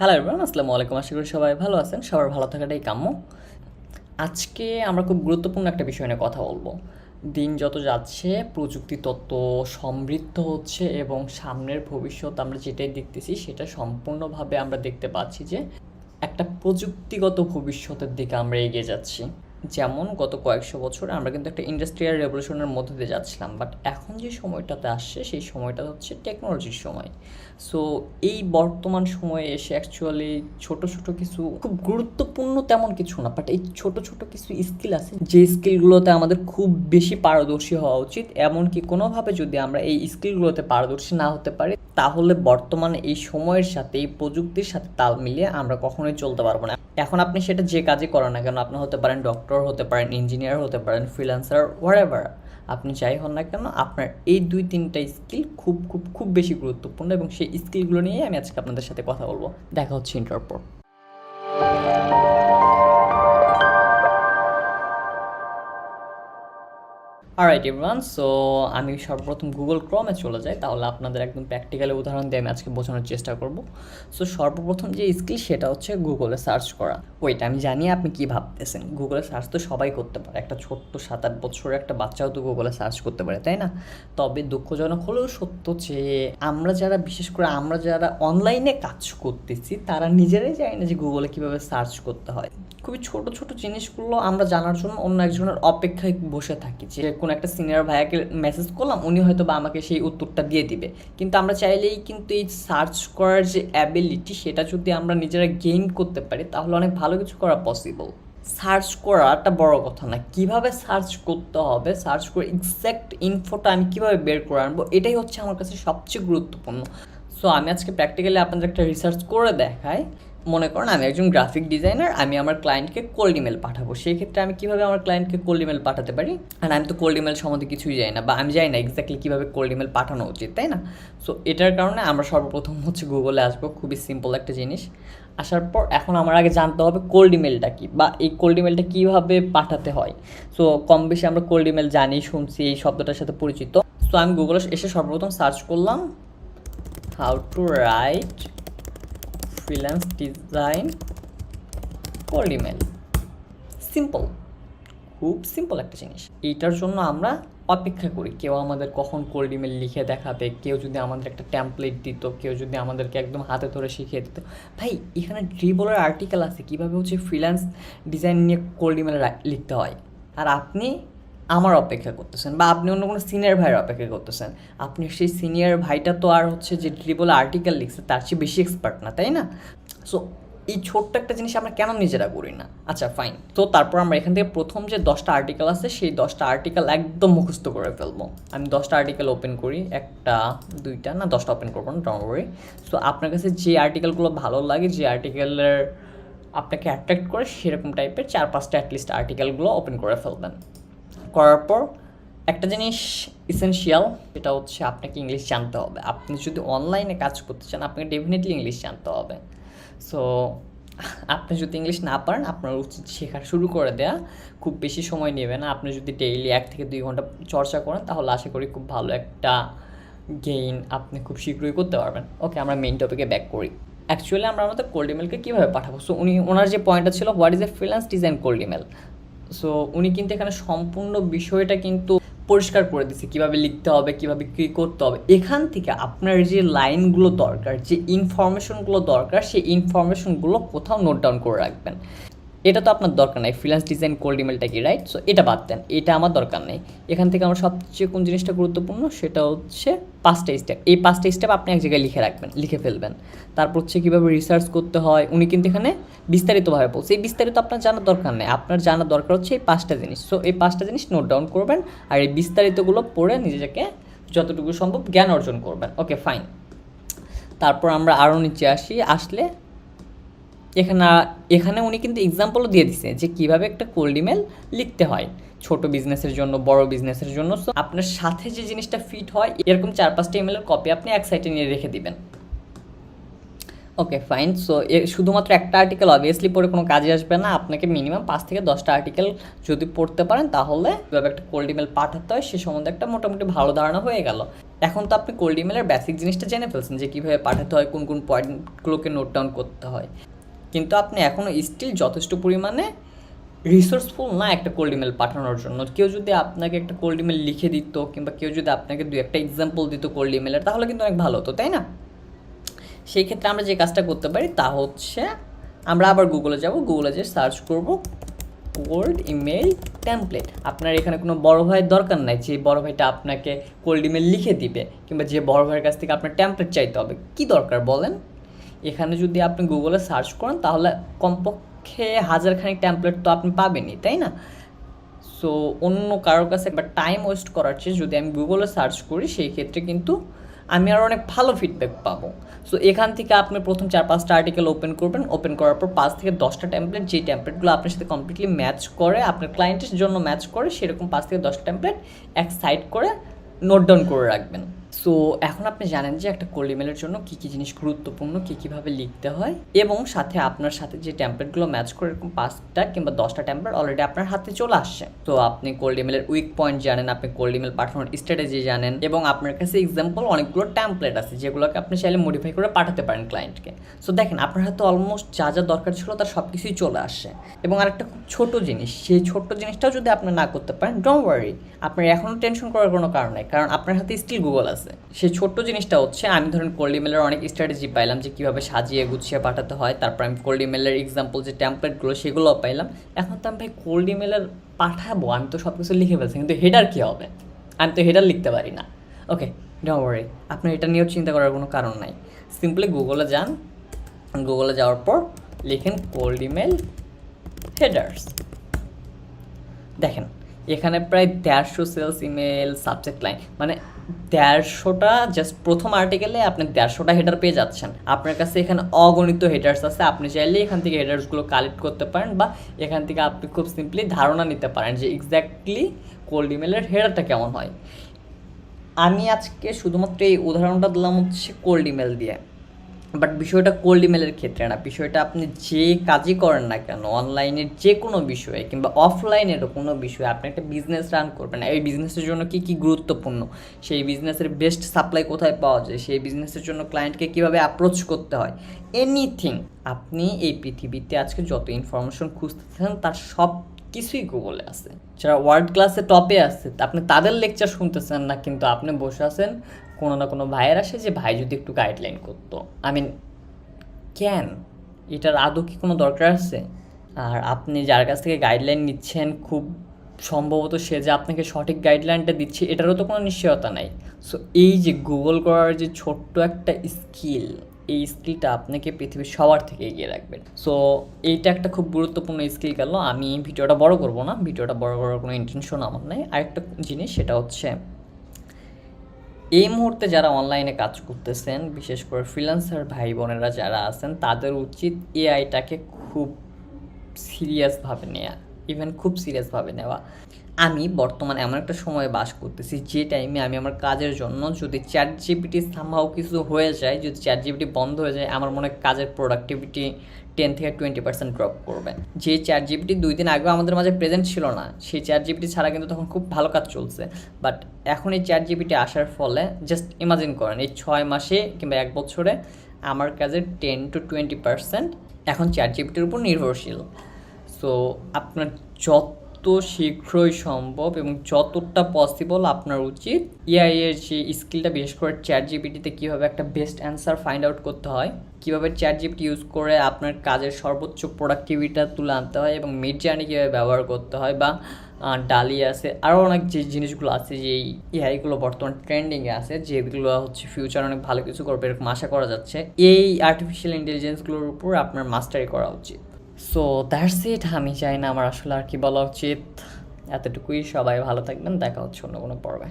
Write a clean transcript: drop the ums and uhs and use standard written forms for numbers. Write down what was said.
Hello everyone, আসসালামু আলাইকুম। আশা করি সবাই ভালো আছেন। সবার ভালো থাকাটাই কাম্য। আজকে আমরা খুব গুরুত্বপূর্ণ একটা বিষয় নিয়ে কথা বলবো। দিন যত যাচ্ছে প্রযুক্তি তত সমৃদ্ধ হচ্ছে এবং সামনের ভবিষ্যৎ আমরা যেটাই দেখতেছি সেটা সম্পূর্ণভাবে আমরা দেখতে পাচ্ছি যে একটা প্রযুক্তিগত ভবিষ্যতের দিকে আমরা এগিয়ে যাচ্ছি। যেমন গত কয়েকশো বছর আমরা কিন্তু একটা ইন্ডাস্ট্রিয়াল রেভলিউশনের মধ্যে দিয়ে যাচ্ছিলাম, বাট এখন যে সময়টাতে আসছে সেই সময়টা হচ্ছে টেকনোলজির সময়। সো এই বর্তমান সময়ে এসে অ্যাকচুয়ালি ছোট ছোট কিছু খুব গুরুত্বপূর্ণ তেমন কিছু না, বাট এই ছোট ছোট কিছু স্কিল আছে যে স্কিলগুলোতে আমাদের খুব বেশি পারদর্শী হওয়া উচিত। এমনকি কোনোভাবে যদি আমরা এই স্কিলগুলোতে পারদর্শী না হতে পারি তাহলে বর্তমানে এই সময়ের সাথে এই প্রযুক্তির সাথে তাল মিলিয়ে আমরা কখনোই চলতে পারবো না। এখন আপনি সেটা যে কাজই করেন না কেন, আপনি হতে পারেন ডক্টর, হতে পারেন ইঞ্জিনিয়ার, হতে পারেন ফ্রিল্যান্সার, হোয়াটএভার আপনি যাই হন না কেন, আপনার এই দুই তিনটা স্কিল খুব খুব খুব বেশি গুরুত্বপূর্ণ এবং সেই স্কিলগুলো নিয়ে আমি আজকে আপনাদের সাথে কথা বলবো। দেখা হচ্ছে ইন্টার পর। অলরাইট এভরিওয়ান, সো আমি সর্বপ্রথম গুগল ক্রমে চলে যাই, তাহলে আপনাদের একদম প্র্যাকটিক্যালি উদাহরণ দিয়ে আমি আজকে বোঝানোর চেষ্টা করব। সো সর্বপ্রথম যে স্কিল সেটা হচ্ছে গুগলে সার্চ করা। ওইটা আমি জানি আপনি কী ভাবতেছেন, গুগলে সার্চ তো সবাই করতে পারে, একটা ছোট্ট 7-8 বছরের একটা বাচ্চাও তো গুগলে সার্চ করতে পারে, তাই না? তবে দুঃখজনক হলেও সত্য যে আমরা যারা, বিশেষ করে আমরা যারা অনলাইনে কাজ করতেছি তারা নিজেরাই জানি না যে গুগলে কীভাবে সার্চ করতে হয়। খুবই ছোট ছোট জিনিসগুলো আমরা জানার জন্য অন্য একজনের অপেক্ষায় বসে থাকি যে কোনো একটা সিনিয়র ভাইয়াকে মেসেজ করলাম, উনি হয়তো বা আমাকে সেই উত্তরটা দিয়ে দিবে। কিন্তু আমরা চাইলেই কিন্তু এই সার্চ করার যে অ্যাবিলিটি সেটা যদি আমরা নিজেরা গেইন করতে পারি তাহলে অনেক ভালো কিছু করা পসিবল। সার্চ করাটা বড় কথা না, কিভাবে সার্চ করতে হবে, সার্চ করে এক্স্যাক্ট ইনফোটা আমি কীভাবে বের করে আনবো, এটাই হচ্ছে আমার কাছে সবচেয়ে গুরুত্বপূর্ণ। সো আমি আজকে প্র্যাকটিক্যালি আপনাদের একটা রিসার্চ করে দেখাই। মনে করেন আমি একজন গ্রাফিক ডিজাইনার, আমি আমার ক্লায়েন্টকে কোল্ড ইমেল পাঠাবো। সেই ক্ষেত্রে আমি কীভাবে আমার ক্লায়েন্টকে কোল্ড ইমেল পাঠাতে পারি? আর আমি তো কোল্ড ইমেল সম্বন্ধে কিছুই জানি না, বা আমি জানি না এক্স্যাক্টলি কীভাবে কোল্ড ইমেল পাঠানো উচিত, তাই না? সো এটার কারণে আমরা সর্বপ্রথম হচ্ছে গুগলে আসবো, খুবই সিম্পল একটা জিনিস। আসার পর এখন আমার আগে জানতে হবে কোল্ড ইমেলটা কী, বা এই কোল্ড ইমেলটা কীভাবে পাঠাতে হয়। সো কম বেশি আমরা কোল্ড ইমেল জানি, শুনছি, এই শব্দটার সাথে পরিচিত। সো আমি গুগলে এসে সর্বপ্রথম সার্চ করলাম how to right freelance design cold email. Simple, খুব সিম্পল একটা জিনিস। এইটার জন্য আমরা অপেক্ষা করি কেউ আমাদের কখন কোল্ড ইমেল লিখে দেখাবে, কেউ যদি আমাদের একটা ট্যাম্পলেট দিত, কেউ যদি আমাদেরকে একদম হাতে ধরে শিখিয়ে দিত। ভাই এখানে ড্রিবলের আর্টিকেল আছে কীভাবে হচ্ছে ফ্রিল্যান্স ডিজাইন নিয়ে কোল্ড ইমেল লিখতে হয়, আর আপনি আমার অপেক্ষা করতেছেন, বা আপনি অন্য কোনো সিনিয়র ভাইয়ের অপেক্ষা করতেছেন। আপনি সেই সিনিয়র ভাইটা তো আর হচ্ছে যে ড্রিবল আর্টিকেল লিখছে তার চেয়ে বেশি এক্সপার্ট না, তাই না? সো এই ছোট্ট একটা জিনিস আমরা কেন নিজেরা করি না? আচ্ছা ফাইন, তো তারপর আমরা এখান থেকে প্রথম যে 10টা আর্টিকেল আছে সেই 10টা আর্টিকেল একদম মুখস্থ করে ফেলবো। আমি 10টা আর্টিকেল ওপেন করি, একটা দুইটা না 10টা ওপেন করবো না, ডোন্ট ওয়ারি। সো আপনার কাছে যে আর্টিকেলগুলো ভালো লাগে, যে আর্টিকেলের আপনাকে অ্যাট্রাক্ট করে সেরকম টাইপের 4-5টা অ্যাটলিস্ট আর্টিকেলগুলো ওপেন করে ফেলবেন। করার পর একটা জিনিস ইসেনশিয়াল, সেটা হচ্ছে আপনাকে ইংলিশ জানতে হবে। আপনি যদি অনলাইনে কাজ করতে চান আপনাকে ডেফিনেটলি ইংলিশ জানতে হবে। সো আপনি যদি ইংলিশ না পারেন আপনার উচিত শেখা শুরু করে দেয়া, খুব বেশি সময় নেবে না। আপনি যদি ডেইলি 1 থেকে 2 ঘন্টা চর্চা করেন তাহলে আশা করি খুব ভালো একটা গেইন আপনি খুব শীঘ্রই করতে পারবেন। ওকে, আমরা মেইন টপিকে ব্যাক করি। অ্যাকচুয়ালি আমরা আমাদের কোল্ড ইমেলকে কীভাবে পাঠাবো? সো ওনার যে পয়েন্টটা ছিল what is a freelance design cold email, so উনি কিন্তু এখানে সম্পূর্ণ বিষয়টা কিন্তু পরিষ্কার করে দিচ্ছে কীভাবে লিখতে হবে, কীভাবে কী করতে হবে। এখান থেকে আপনার যে লাইনগুলো দরকার, যে ইনফরমেশনগুলো দরকার, সেই ইনফরমেশনগুলো কোথাও নোট ডাউন করে রাখবেন। এটা তো আপনার দরকার নাই, ফ্রিল্যান্স ডিজাইন কোল্ড ইমেলটা কি, রাইট? সো এটা বাদ দেন, এটা আমার দরকার নেই। এখান থেকে আমার সবচেয়ে কোন জিনিসটা গুরুত্বপূর্ণ সেটা হচ্ছে 5টা স্টেপ। এই 5টা স্টেপ আপনি এক জায়গায় লিখে ফেলবেন। তারপর হচ্ছে কীভাবে রিসার্চ করতে হয়, উনি কিন্তু এখানে বিস্তারিতভাবে বলছে। এই বিস্তারিত আপনার জানার দরকার নেই, আপনার জানার দরকার হচ্ছে এই 5টা জিনিস। সো এই 5টা জিনিস নোট ডাউন করবেন আর এই বিস্তারিতগুলো পড়ে নিজেকে যতটুকু সম্ভব জ্ঞান অর্জন করবেন। ওকে ফাইন, তারপর আমরা আরও নিচে আসলে এখানে উনি কিন্তু এক্সাম্পলও দিয়ে দিছে যে কীভাবে একটা কোল্ড ইমেল লিখতে হয়, ছোট বিজনেসের জন্য, বড় বিজনেসের জন্য। সো আপনার সাথে যে জিনিসটা ফিট হয় এরকম 4-5টা ইমেলের কপি আপনি এক সাইডে নিয়ে রেখে দিবেন। ওকে ফাইন, সো শুধুমাত্র একটা আর্টিকেল অবভিয়াসলি পড়ে কোনো কাজে আসবে না, আপনাকে মিনিমাম 5 থেকে 10টা আর্টিকেল যদি পড়তে পারেন তাহলে কীভাবে একটা কোল্ড ইমেল পাঠাতে হয় সে সম্বন্ধে একটা মোটামুটি ভালো ধারণা হয়ে গেল। এখন তো আপনি কোল্ড ইমেলের বেসিক জিনিসটা জেনে ফেলছেন যে কীভাবে পাঠাতে হয়, কোন কোন পয়েন্টগুলোকে নোট ডাউন করতে হয়, কিন্তু আপনি এখনও স্টিল যথেষ্ট পরিমাণে রিসোর্সফুল না একটা কোল্ড ইমেল পাঠানোর জন্য। কেউ যদি আপনাকে একটা কোল্ড ইমেল লিখে দিত কিংবা কেউ যদি আপনাকে দু একটা এক্সাম্পল দিত কোল্ড ইমেলের, তাহলে কিন্তু অনেক ভালো হতো, তাই না? সেই ক্ষেত্রে আমরা যে কাজটা করতে পারি তা হচ্ছে আমরা আবার গুগলে যাব, গুগলে যে সার্চ করব কোল্ড ইমেল টেমপ্লেট। আপনার এখানে কোনো বড় ভাইয়ের দরকার নাই যে বড় ভাইটা আপনাকে কোল্ড ইমেল লিখে দিবে কিংবা যে বড় ভাইয়ের কাছ থেকে আপনার টেমপ্লেট চাইতে হবে। কি দরকার বলেন? এখানে যদি আপনি গুগলে সার্চ করেন তাহলে কমপক্ষে 1000 খানিক টেমপ্লেট তো আপনি পাবেনই, তাই না? সো অন্য কারোর কাছে একবার টাইম ওয়েস্ট করার চেয়ে যদি আমি গুগলে সার্চ করি সেই ক্ষেত্রে কিন্তু আমি আরও অনেক ভালো ফিডব্যাক পাবো। সো এখান থেকে আপনি প্রথম 4-5টা আর্টিকেল ওপেন করবেন, ওপেন করার পর 5 থেকে 10টা টেমপ্লেট, যেই টেমপ্লেটগুলো আপনার সাথে কমপ্লিটলি ম্যাচ করে, আপনার ক্লায়েন্টের জন্য ম্যাচ করে, সেরকম 5 থেকে 10টা টেমপ্লেট এক সাইড করে নোট ডাউন করে রাখবেন। সো এখন আপনি জানেন যে একটা কোল্ড ইমেলের জন্য কী কী জিনিস গুরুত্বপূর্ণ, কীভাবে লিখতে হয়, এবং সাথে আপনার সাথে যে টেমপ্লেটগুলো ম্যাচ করে এরকম 5টা কিংবা 10টা টেমপ্লেট অলরেডি আপনার হাতে চলে আসছে। তো আপনি কোল্ড ইমেলের উইক পয়েন্ট জানেন, আপনি কোল্ড ইমেল পাঠানোর স্ট্র্যাটেজি জানেন, এবং আপনার কাছে এক্সাম্পল অনেকগুলো টেমপ্লেট আছে যেগুলোকে আপনি চাইলে মডিফাই করে পাঠাতে পারেন ক্লায়েন্টকে। সো দেখেন আপনার হাতে অলমোস্ট যা যা দরকার ছিল তার সব কিছুই চলে আসছে। এবং আরেকটা খুব ছোটো জিনিস, সেই ছোট্ট জিনিসটাও যদি আপনি না করতে পারেন, ডোন্ট ওয়ারি, আপনার এখনও টেনশন করার কোনো কারণ নেই, কারণ আপনার হাতে স্টিল গুগল আছে। সেই ছোট্ট জিনিসটা হচ্ছে, আমি ধরেন কোল্ড ইমেলের অনেক স্ট্র্যাটেজি পাইলাম যে কীভাবে সাজিয়ে গুছিয়ে পাঠাতে হয়, তারপর আমি কোল্ড ইমেলের এক্সাম্পল যে টেমপ্লেটগুলো সেগুলোও পাইলাম। এখন তো আমি ভাই কোল্ড ইমেলের পাঠাবো, আমি তো সব কিছু লিখে ফেলছি, কিন্তু হেডার কী হবে? আমি তো হেডার লিখতে পারি না। ওকে, ডোন্ট ওয়ারি, আপনার এটা নিয়েও চিন্তা করার কোনো কারণ নাই। সিম্পলি গুগলে যান, গুগলে যাওয়ার পর লিখেন কোল্ড ইমেল হেডার্স। দেখেন এখানে প্রায় 150 সেলস ইমেল সাবজেক্ট লাইন, মানে 150টা জাস্ট প্রথম আর্টিকেলে আপনি 150টা হেডার পেয়ে যাচ্ছেন। আপনার কাছে এখানে অগণিত হেডার্স আছে, আপনি চাইলে এখান থেকে হেডার্সগুলো কালেক্ট করতে পারেন, বা এখান থেকে আপনি খুব সিম্পলি ধারণা নিতে পারেন যে এক্স্যাক্টলি কোল্ড ইমেলের হেডারটা কেমন হয়। আমি আজকে শুধুমাত্র এই উদাহরণটা দিলাম হচ্ছে কোল্ড ইমেল দিয়ে, বাট বিষয়টা কোল্ড ইমেলের ক্ষেত্রে না, বিষয়টা আপনি যে কাজই করেন না কেন, অনলাইনের যে কোনো বিষয়ে কিংবা অফলাইনেরও কোনো বিষয়ে, আপনি একটা বিজনেস রান করবেন, এই বিজনেসের জন্য কী কী গুরুত্বপূর্ণ, সেই বিজনেসের বেস্ট সাপ্লাই কোথায় পাওয়া যায়, সেই বিজনেসের জন্য ক্লায়েন্টকে কীভাবে অ্যাপ্রোচ করতে হয়, এনিথিং, আপনি এই পৃথিবীতে আজকে যত ইনফরমেশন খুঁজতেছেন তার সব কিছুই গুগলে আছে। যারা ওয়ার্ল্ড ক্লাসে টপে আছে আপনি তাদের লেকচার শুনতেছেন না, কিন্তু আপনি বসে আছেন কোনো না কোনো ভাইয়ের আসে যে ভাই যদি একটু গাইডলাইন করতো। কেন? এটার আদৌ কি কোনো দরকার আছে? আর আপনি যার কাছ থেকে গাইডলাইন নিচ্ছেন খুব সম্ভবত সে যে আপনাকে সঠিক গাইডলাইনটা দিচ্ছে এটারও তো কোনো নিশ্চয়তা নাই। সো এই যে গুগল করার যে ছোট্ট একটা স্কিল, এই স্কিলটা আপনাকে পৃথিবীর সবার থেকে এগিয়ে রাখবেন। সো এইটা একটা খুব গুরুত্বপূর্ণ স্কিল গেল। আমি ভিডিওটা বড় করব না, ভিডিওটা বড় করার কোনো ইন্টেনশন আমার নেই। আরেকটা জিনিস, সেটা হচ্ছে এই মুহূর্তে যারা অনলাইনে কাজ করতেছেন, বিশেষ করে ফ্রিল্যান্সার ভাই বোনেরা যারা আছেন, তাদের উচিত এআইটাকে খুব সিরিয়াসভাবে নেওয়া, ইভেন খুব সিরিয়াসভাবে নেওয়া। আমি বর্তমানে এমন একটা সময়ে বাস করতেছি যে টাইমে আমি আমার কাজের জন্য যদি ChatGPT সামহাও কিছু হয়ে যায়, যদি ChatGPT বন্ধ হয়ে যায়, আমার মনে হয় কাজের প্রোডাক্টিভিটি 10 থেকে 20% ড্রপ করবে। যে ChatGPT 2 দিন আগেও আমাদের মাঝে প্রেজেন্ট ছিল না, সেই ChatGPT ছাড়া কিন্তু তখন খুব ভালো কাজ চলছে। বাট এখন এই ChatGPT আসার ফলে জাস্ট ইমাজিন করেন এই 6 মাসে কিংবা 1 বছরে আমার কাজের 10 to 20% এখন ChatGPTর উপর নির্ভরশীল। সো আপনার যত শীঘ্রই সম্ভব এবং যতটা পসিবল আপনার উচিত এআই এর যে স্কিলটা, বিশেষ করে ChatGPTতে কীভাবে একটা বেস্ট অ্যান্সার ফাইন্ড আউট করতে হয়, কীভাবে ChatGPT ইউজ করে আপনার কাজের সর্বোচ্চ প্রোডাক্টিভিটা তুলে আনতে হয়, এবং মিড জার্নি কীভাবে ব্যবহার করতে হয়, বা ডালি আছে, আরও অনেক যে জিনিসগুলো আছে, যে এআইগুলো বর্তমান ট্রেন্ডিংয়ে আছে, যেগুলো হচ্ছে ফিউচার অনেক ভালো কিছু করবে এরকম আশা করা যাচ্ছে, এই আর্টিফিশিয়াল ইন্টেলিজেন্সগুলোর উপর আপনার মাস্টারি করা উচিত। So that's it. আমি চাই না আমার আসলে আর কি বলা উচিত, এতটুকুই। সবাই ভালো থাকবেন, দেখা হচ্ছে অন্য কোনো পর্বে।